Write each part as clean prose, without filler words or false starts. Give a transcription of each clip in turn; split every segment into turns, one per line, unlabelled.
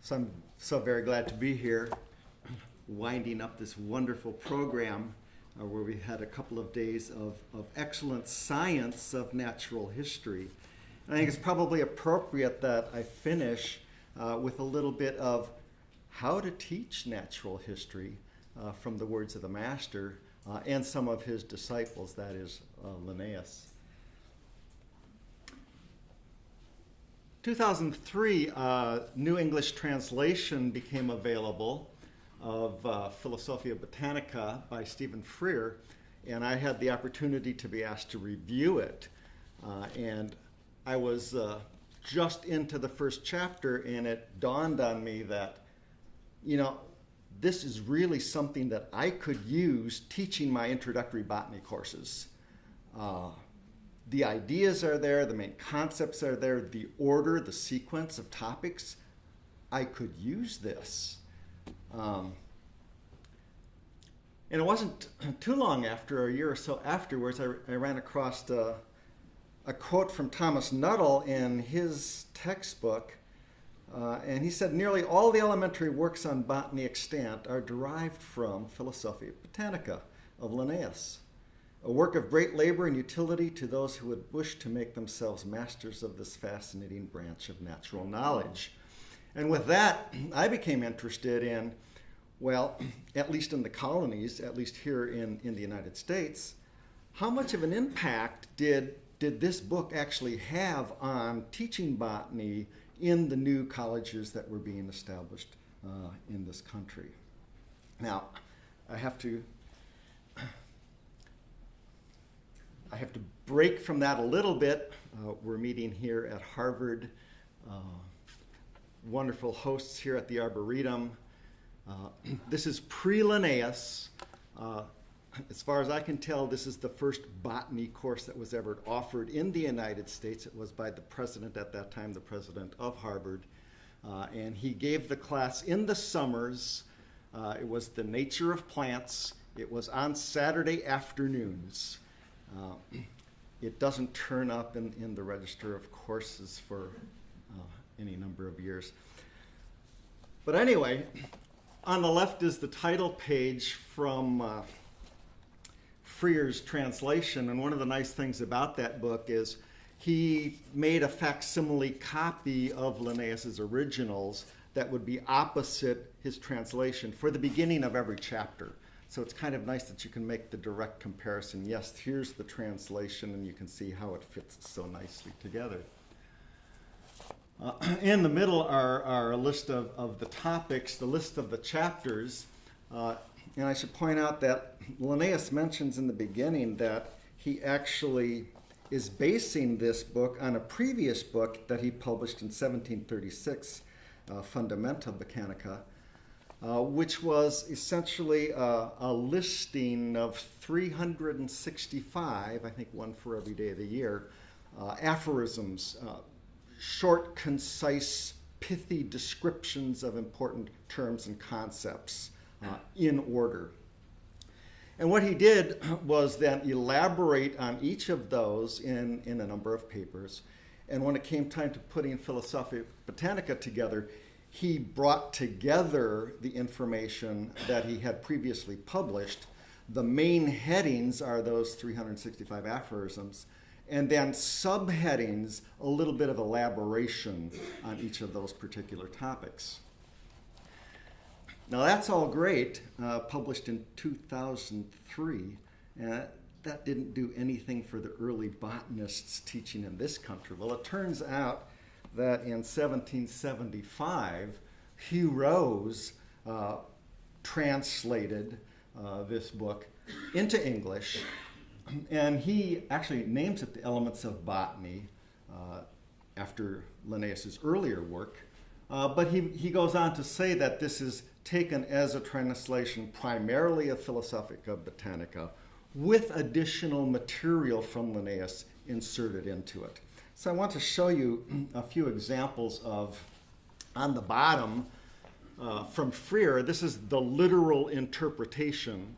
So I'm so very glad to be here, winding up this wonderful program where we had a couple of days of excellent science of natural history. And I think it's probably appropriate that I finish with a little bit of how to teach natural history from the words of the master and some of his disciples, that is Linnaeus. 2003, New English translation became available of Philosophia Botanica by Stephen Freer, and I had the opportunity to be asked to review it. And I was just into the first chapter, and it dawned on me that, you know, this is really something that I could use teaching my introductory botany courses. The ideas are there, the main concepts are there, the order, the sequence of topics. I could use this. And it wasn't too long after, a year or so afterwards, I ran across a quote from Thomas Nuttall in his textbook. And he said, nearly all the elementary works on botany extant are derived from Philosophia Botanica of Linnaeus, a work of great labor and utility to those who would wish to make themselves masters of this fascinating branch of natural knowledge. And with that, I became interested in, well, at least in the colonies, at least here in the United States, how much of an impact did this book actually have on teaching botany in the new colleges that were being established in this country? Now, I have to break from that a little bit. We're meeting here at Harvard. Wonderful hosts here at the Arboretum. This is PreLinnaeus. As far as I can tell, this is the first botany course that was ever offered in the United States. It was by the president at that time, the president of Harvard. And he gave the class in the summers. It was the nature of plants. It was on Saturday afternoons. It doesn't turn up in the register of courses for any number of years. But anyway, on the left is the title page from Freer's translation, and one of the nice things about that book is he made a facsimile copy of Linnaeus's originals that would be opposite his translation for the beginning of every chapter. So it's kind of nice that you can make the direct comparison. Yes, here's the translation, and you can see how it fits so nicely together. In the middle are a list of the topics, the list of the chapters. And I should point out that Linnaeus mentions in the beginning that he actually is basing this book on a previous book that he published in 1736, Fundamenta Mechanica, which was essentially a listing of 365, I think one for every day of the year, aphorisms, short, concise, pithy descriptions of important terms and concepts in order. And what he did was then elaborate on each of those in a number of papers. And when it came time to putting Philosophia Botanica together, he brought together the information that he had previously published. The main headings are those 365 aphorisms, and then subheadings, a little bit of elaboration on each of those particular topics. Now that's all great, published in 2003, and that didn't do anything for the early botanists teaching in this country. Well, it turns out that in 1775, Hugh Rose translated this book into English, and he actually names it The Elements of Botany after Linnaeus's earlier work. But he goes on to say that this is taken as a translation primarily of Philosophia Botanica with additional material from Linnaeus inserted into it. So I want to show you a few examples of, on the bottom, from Freer. This is the literal interpretation,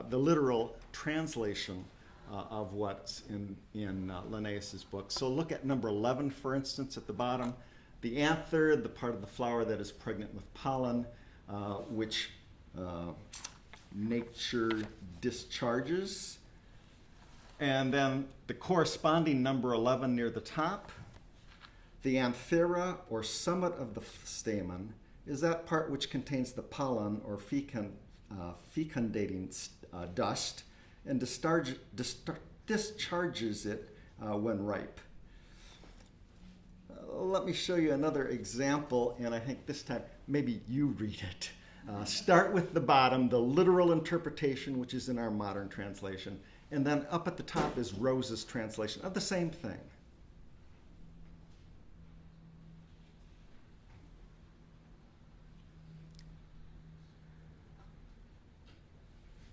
the literal translation of what's in Linnaeus's book. So look at number 11, for instance, at the bottom. the anther, the part of the flower that is pregnant with pollen, which nature discharges. And then the corresponding number 11 near the top. The anthera, or summit of the stamen, is that part which contains the pollen or fecundating dust and discharges it when ripe. Let me show you another example, and I think this time maybe you read it. Start with the bottom, the literal interpretation, which is in our modern translation, and then up at the top is Rose's translation of the same thing.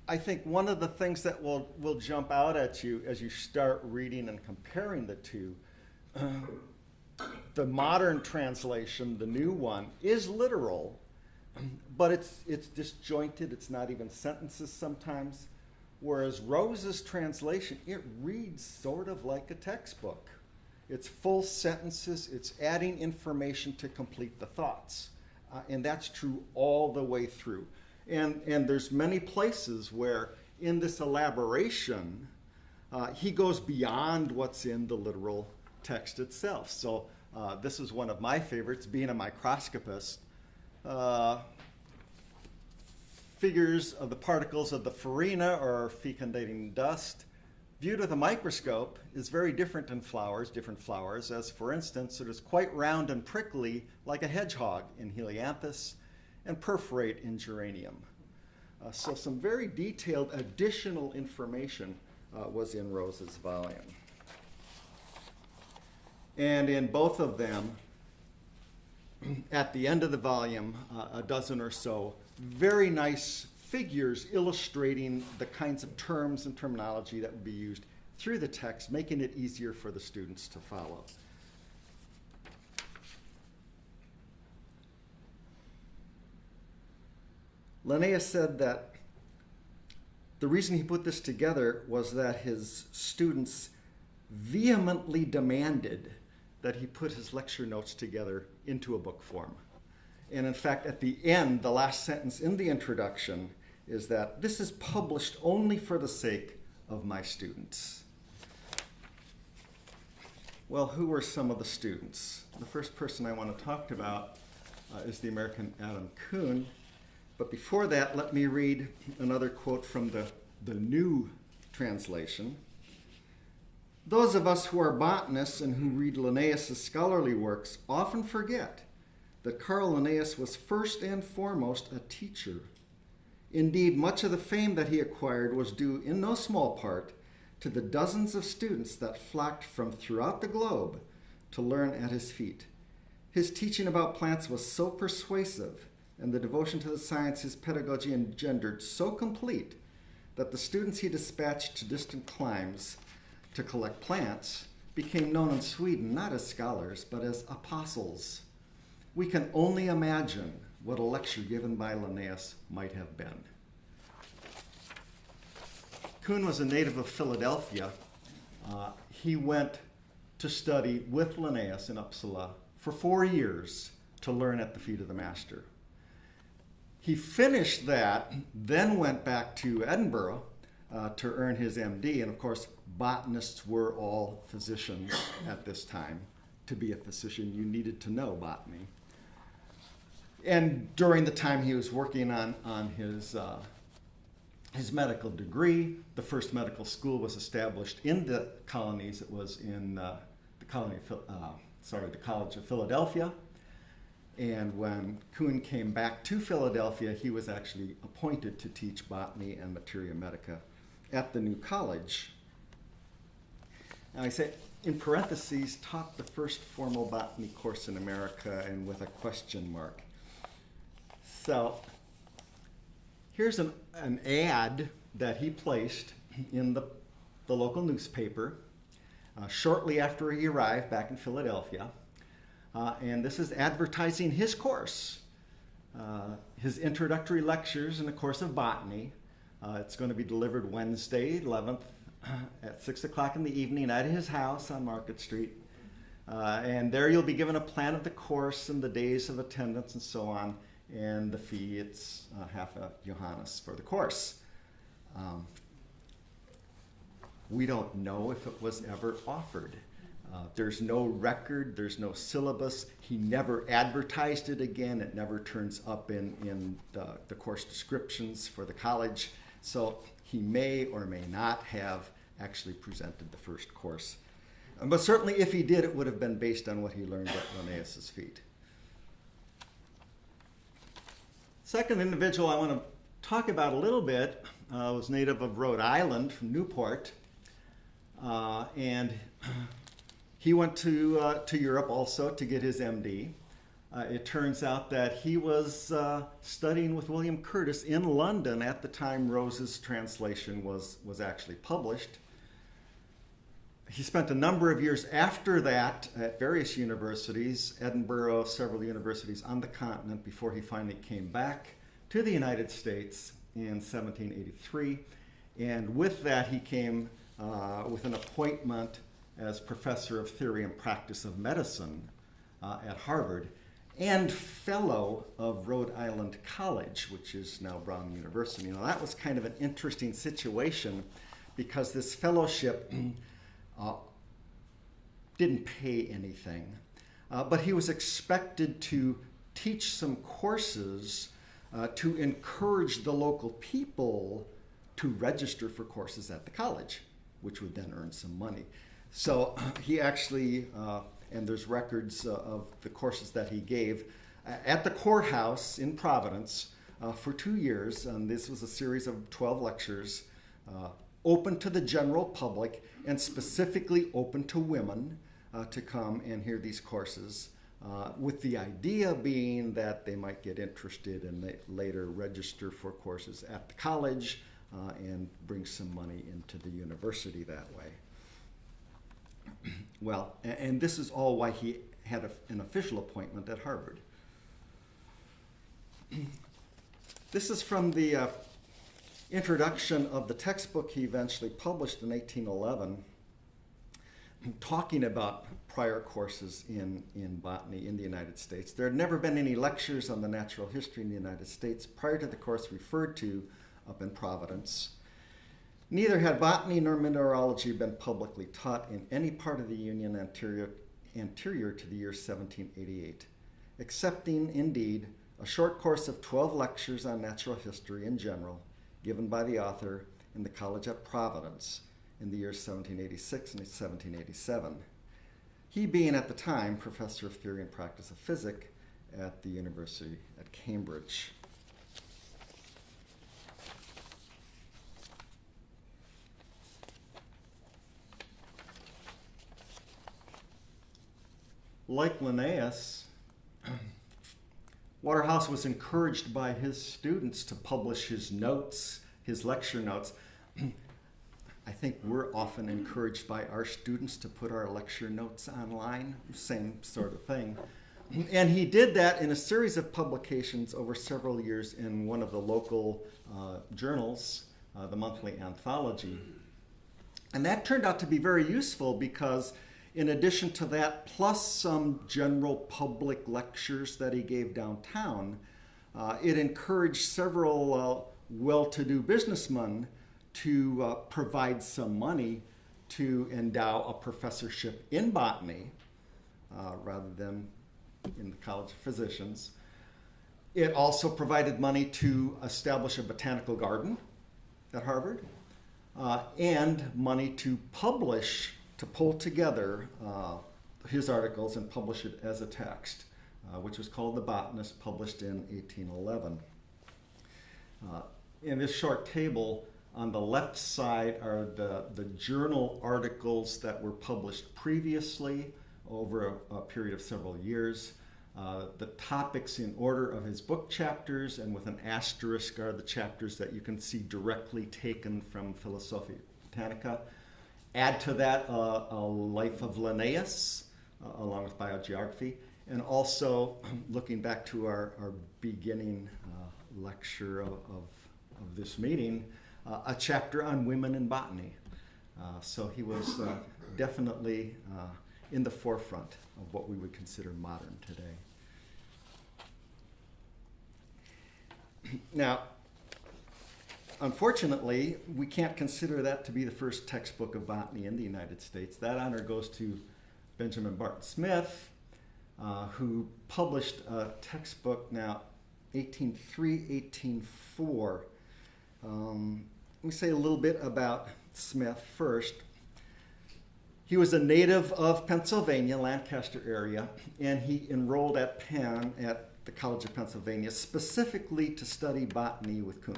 I think one of the things that will jump out at you as you start reading and comparing the two, the modern translation, the new one, is literal, but it's disjointed. It's not even sentences sometimes. Whereas Rose's translation, it reads sort of like a textbook. It's full sentences. It's adding information to complete the thoughts. And that's true all the way through. And there's many places where in this elaboration, he goes beyond what's in the literal text itself. So this is one of my favorites, being a microscopist. Figures of the particles of the farina, or fecundating dust, viewed with a microscope is very different in flowers, different flowers, as for instance, it is quite round and prickly like a hedgehog in Helianthus, and perforate in geranium. So some very detailed additional information was in Rose's volume. And in both of them, at the end of the volume, a dozen or so very nice figures illustrating the kinds of terms and terminology that would be used through the text, making it easier for the students to follow. Linnaeus said that the reason he put this together was that his students vehemently demanded that he put his lecture notes together into a book form. And in fact, at the end, the last sentence in the introduction is that this is published only for the sake of my students. Well, who were some of the students? The first person I want to talk about is the American Adam Kuhn. But before that, let me read another quote from the new translation. Those of us who are botanists and who read Linnaeus' scholarly works often forget that Carl Linnaeus was first and foremost a teacher. Indeed, much of the fame that he acquired was due in no small part to the dozens of students that flocked from throughout the globe to learn at his feet. His teaching about plants was so persuasive, and the devotion to the science his pedagogy engendered so complete, that the students he dispatched to distant climes to collect plants became known in Sweden not as scholars, but as apostles. We can only imagine what a lecture given by Linnaeus might have been. Kuhn was a native of Philadelphia. He went to study with Linnaeus in Uppsala for 4 years to learn at the feet of the master. He finished that, then went back to Edinburgh to earn his MD. And of course, botanists were all physicians at this time. To be a physician, you needed to know botany. And during the time he was working on his medical degree, the first medical school was established in the colonies. It was in the College of Philadelphia. And when Kuhn came back to Philadelphia, he was actually appointed to teach botany and materia medica at the new college. And I say, in parentheses, taught the first formal botany course in America, and with a question mark. So here's an ad that he placed in the local newspaper shortly after he arrived back in Philadelphia. And this is advertising his course, his introductory lectures in the course of botany. It's going to be delivered Wednesday, 11th, at 6 o'clock in the evening at his house on Market Street. And there you'll be given a plan of the course and the days of attendance and so on. And the fee, it's half a Johannes for the course. We don't know if it was ever offered. There's no record, there's no syllabus. He never advertised it again. It never turns up in the course descriptions for the college. So he may or may not have actually presented the first course. But certainly if he did, it would have been based on what he learned at Linnaeus' feet. Second individual I want to talk about a little bit was native of Rhode Island, from Newport. And he went to Europe also to get his MD. It turns out that he was studying with William Curtis in London at the time Rose's translation was actually published. He spent a number of years after that at various universities, Edinburgh, several universities on the continent, before he finally came back to the United States in 1783. And with that, he came with an appointment as professor of theory and practice of medicine at Harvard and fellow of Rhode Island College, which is now Brown University. Now, that was kind of an interesting situation because this fellowship didn't pay anything, but he was expected to teach some courses to encourage the local people to register for courses at the college, which would then earn some money. So he actually, and there's records of the courses that he gave at the courthouse in Providence for 2 years, and this was a series of 12 lectures, open to the general public and specifically open to women to come and hear these courses, with the idea being that they might get interested and they later register for courses at the college and bring some money into the university that way. Well, and this is all why he had an official appointment at Harvard. This is from the introduction of the textbook he eventually published in 1811, talking about prior courses in botany in the United States. There had never been any lectures on the natural history in the United States prior to the course referred to up in Providence. Neither had botany nor mineralogy been publicly taught in any part of the Union anterior to the year 1788, excepting, indeed, a short course of 12 lectures on natural history in general, given by the author in the college at Providence in the years 1786 and 1787, he being at the time professor of theory and practice of physics at the University at Cambridge. Like Linnaeus, Waterhouse was encouraged by his students to publish his notes, his lecture notes. I think we're often encouraged by our students to put our lecture notes online, same sort of thing. And he did that in a series of publications over several years in one of the local journals, the monthly anthology. And that turned out to be very useful because in addition to that, plus some general public lectures that he gave downtown, it encouraged several well-to-do businessmen to provide some money to endow a professorship in botany rather than in the College of Physicians. It also provided money to establish a botanical garden at Harvard and money to publish, to pull together his articles and publish it as a text, which was called The Botanist, published in 1811. In this short table, on the left side are the journal articles that were published previously over a period of several years. The topics in order of his book chapters, and with an asterisk are the chapters that you can see directly taken from Philosophia Botanica. Add to that a life of Linnaeus, along with biogeography, and also looking back to our beginning lecture of this meeting, a chapter on women in botany. So he was definitely in the forefront of what we would consider modern today. Now, unfortunately, we can't consider that to be the first textbook of botany in the United States. That honor goes to Benjamin Barton Smith, who published a textbook now 1803, 1804. Let me say a little bit about Smith first. He was a native of Pennsylvania, Lancaster area, and he enrolled at Penn at the College of Pennsylvania specifically to study botany with Kuhn,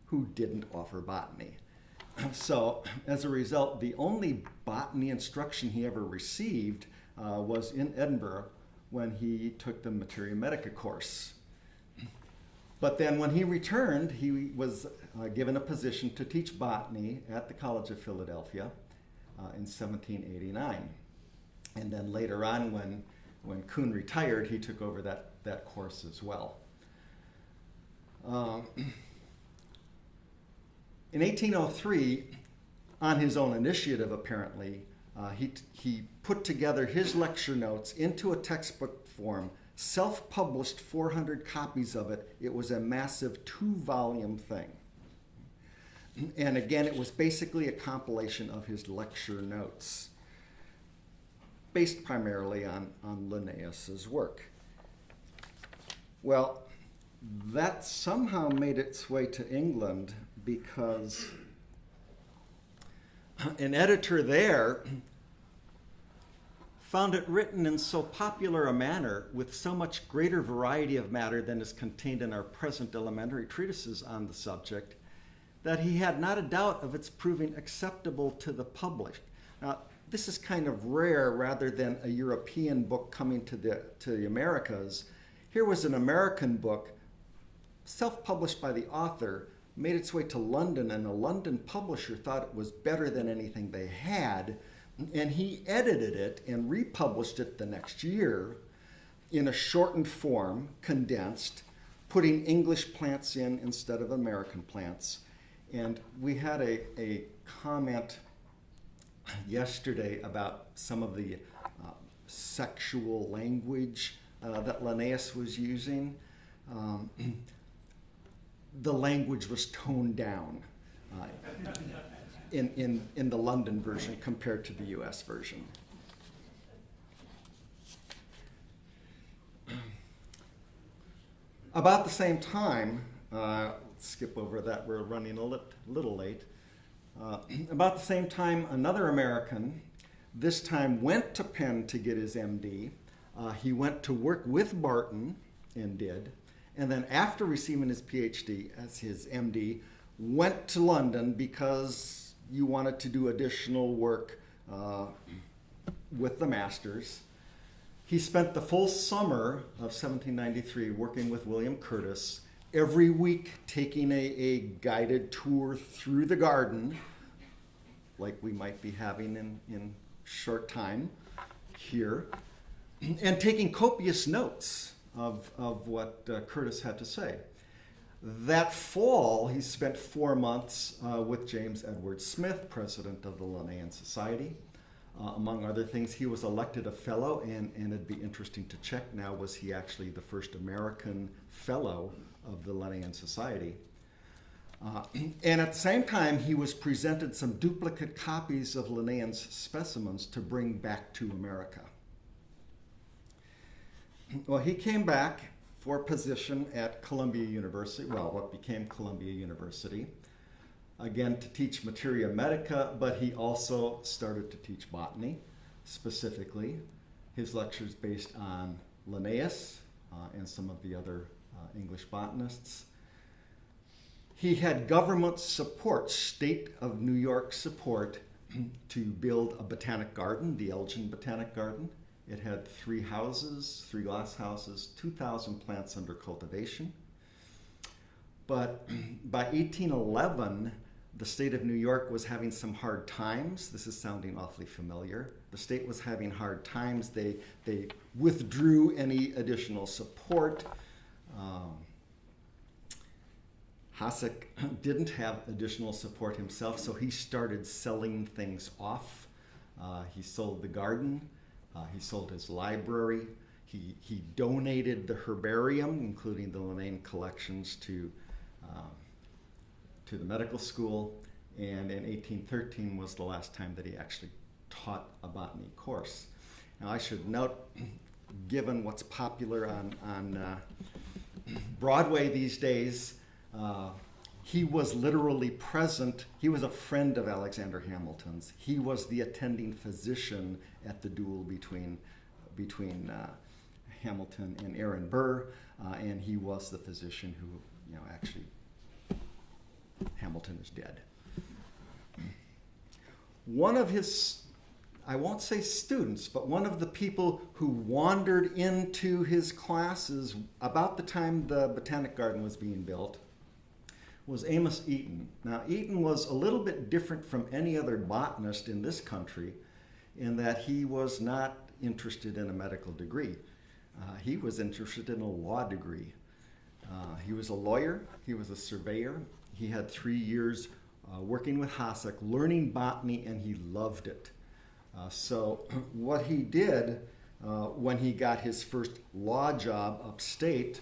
who didn't offer botany. So as a result, the only botany instruction he ever received was in Edinburgh when he took the Materia Medica course. But then when he returned, he was given a position to teach botany at the College of Philadelphia in 1789. And then later on, when Kuhn retired, he took over that course as well. In 1803, on his own initiative apparently, he put together his lecture notes into a textbook form, self-published 400 copies of it. It was a massive 2-volume thing. And again, it was basically a compilation of his lecture notes, based primarily on Linnaeus's work. Well, that somehow made its way to England because an editor there found it written in so popular a manner with so much greater variety of matter than is contained in our present elementary treatises on the subject that he had not a doubt of its proving acceptable to the public. Now, this is kind of rare rather than a European book coming to the Americas. Here was an American book, self-published by the author, made its way to London, and a London publisher thought it was better than anything they had, and he edited it and republished it the next year in a shortened form, condensed, putting English plants in instead of American plants. And we had a comment yesterday about some of the sexual language that Linnaeus was using. The language was toned down in the London version compared to the US version. About the same time, skip over that, we're running a little late. About the same time, another American, this time went to Penn to get his MD. He went to work with Barton and did. And then after receiving his PhD as his MD, went to London because you wanted to do additional work with the masters. He spent the full summer of 1793 working with William Curtis, every week taking a guided tour through the garden, like we might be having in short time here, and taking copious notes of what Curtis had to say. That fall, he spent 4 months with James Edward Smith, president of the Linnean Society. Among other things, he was elected a fellow, and it'd be interesting to check now, was he actually the first American fellow of the Linnean Society? And at the same time, he was presented some duplicate copies of Linnaean's specimens to bring back to America. Well, he came back for a position at Columbia University, well, what became Columbia University, again to teach Materia Medica, but he also started to teach botany, specifically. His lectures based on Linnaeus and some of the other English botanists. He had government support, state of New York support, to build a botanic garden, the Elgin Botanic Garden. It had 3 houses, 3 glass houses, 2,000 plants under cultivation. But by 1811, the state of New York was having some hard times. This is sounding awfully familiar. The state was having hard times. They withdrew any additional support. Hasek didn't have additional support himself, so he started selling things off He sold the garden. He sold his library. He donated the herbarium, including the Linnean collections, to the medical school. And in 1813 was the last time that he actually taught a botany course. Now I should note, given what's popular on Broadway these days, he was literally present. He was a friend of Alexander Hamilton's. He was the attending physician at the duel between Hamilton and Aaron Burr, and he was the physician who, actually, Hamilton is dead. One of his, I won't say students, but one of the people who wandered into his classes about the time the Botanic Garden was being built was Amos Eaton. Now, Eaton was a little bit different from any other botanist in this country in that he was not interested in a medical degree. He was interested in a law degree. He was a lawyer, he was a surveyor. He had 3 years working with Hasek, learning botany, and he loved it. So what he did when he got his first law job upstate,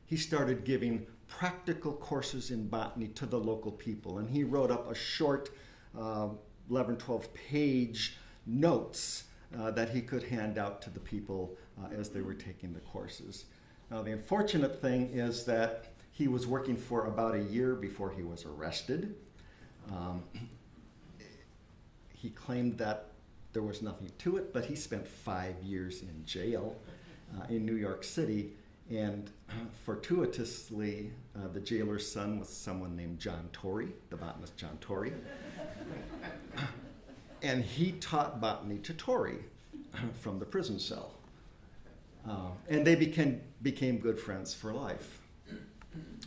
he started giving practical courses in botany to the local people. And he wrote up a short 11, 12-page notes that he could hand out to the people as they were taking the courses. Now, the unfortunate thing is that he was working for about a year before he was arrested. He claimed that there was nothing to it, but he spent 5 years in jail in New York City. And fortuitously, the jailer's son was someone named John Torrey, the botanist John Torrey. And he taught botany to Torrey from the prison cell. And they became good friends for life.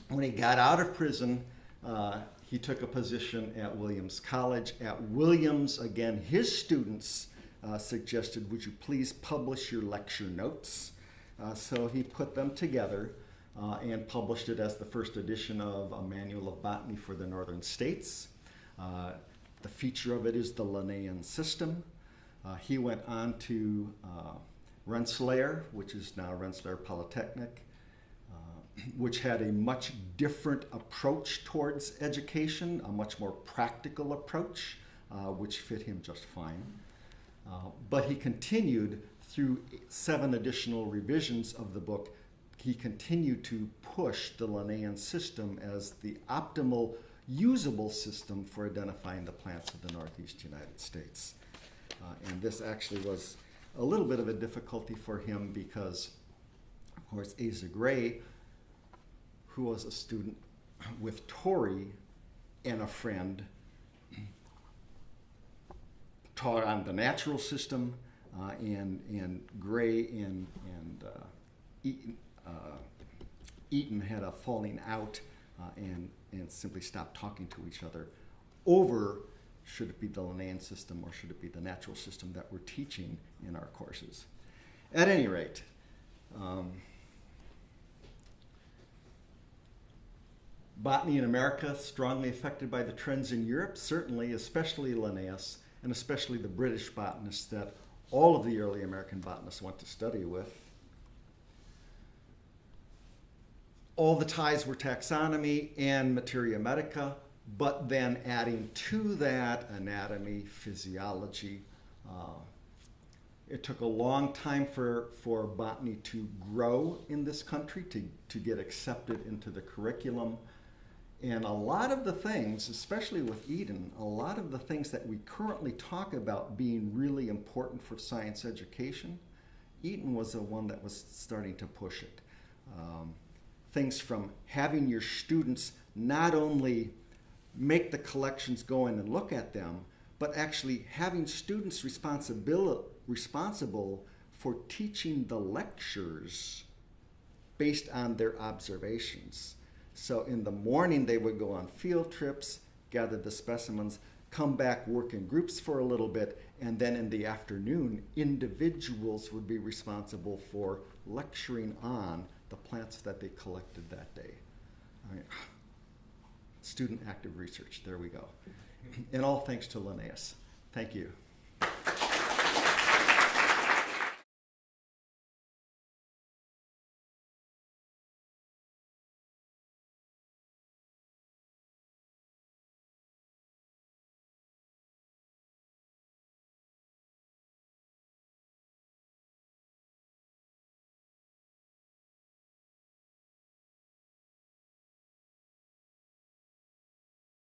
When he got out of prison, he took a position at Williams College. At Williams, again, his students suggested, would you please publish your lecture notes? So he put them together and published it as the first edition of a manual of botany for the northern states. The feature of it is the Linnean system. He went on to Rensselaer, which is now Rensselaer Polytechnic, which had a much different approach towards education, a much more practical approach, which fit him just fine. But he continued through 7 additional revisions of the book. He continued to push the Linnean system as the optimal, usable system for identifying the plants of the Northeast United States. And this actually was a little bit of a difficulty for him because, of course, Asa Gray, who was a student with Torrey and a friend, taught on the natural system, and Gray and Eaton had a falling out and simply stopped talking to each other over should it be the Linnean system or should it be the natural system that we're teaching in our courses. At any rate, botany in America strongly affected by the trends in Europe, certainly, especially Linnaeus, and especially the British botanists that all of the early American botanists went to study with. All the ties were taxonomy and materia medica, but then adding to that anatomy, physiology. It took a long time for botany to grow in this country, to get accepted into the curriculum. And a lot of the things, especially with Eaton, a lot of the things that we currently talk about being really important for science education, Eaton was the one that was starting to push it. Things from having your students not only make the collections, go in and look at them, but actually having students responsible for teaching the lectures based on their observations. So in the morning, they would go on field trips, gather the specimens, come back, work in groups for a little bit, and then in the afternoon, individuals would be responsible for lecturing on the plants that they collected that day. Student active research, there we go. And all thanks to Linnaeus. Thank you.